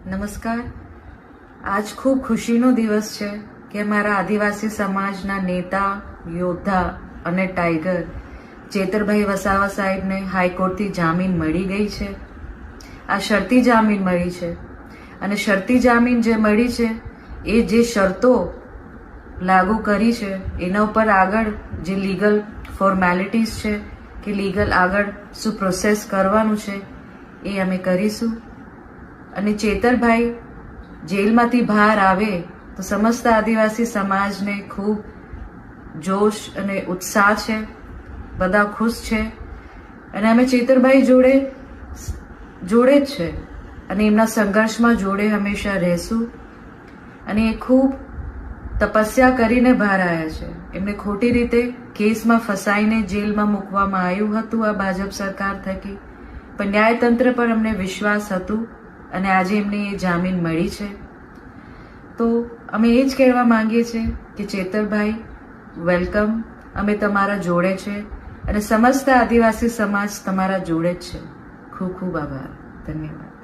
નમસ્કાર. આજ ખૂબ ખુશીનો દિવસ છે કે મારા આદિવાસી સમાજના નેતા, યોદ્ધા અને ટાઈગર ચેતરભાઈ વસાવા સાહેબને હાઈકોર્ટથી જામીન મળી ગઈ છે. આ શરતી જામીન મળી છે અને શરતી જામીન જે મળી છે એ જે શરતો લાગુ કરી છે એના ઉપર આગળ જે લીગલ ફોર્મેલિટીઝ છે કે લીગલ આગળ શું પ્રોસેસ કરવાનું છે એ અમે કરીશું. અને ચેતરભાઈ જેલમાંથી બહાર આવે તો સમસ્ત આદિવાસી સમાજને ખૂબ જોશ અને ઉત્સાહ છે, બધા ખુશ છે અને અમે ચેતરભાઈ જોડે જ છે અને એમના સંઘર્ષમાં જોડે હંમેશા રહેશું. અને એ ખૂબ તપસ્યા કરીને બહાર આવ્યા છે. એમને ખોટી રીતે કેસમાં ફસાઈને જેલમાં મૂકવામાં આવ્યું હતું આ ભાજપ સરકાર થકી, પણ ન્યાયતંત્ર પર અમને વિશ્વાસ હતું અને આજે એમને એ જામીન મળી છે. તો અમે એ જ કહેવા માંગીએ છીએ કે ચેતરભાઈ વેલકમ, અમે તમારા જોડે છે અને સમસ્ત આદિવાસી સમાજ તમારા જોડે જ છે. ખૂબ ખૂબ આભાર. ધન્યવાદ.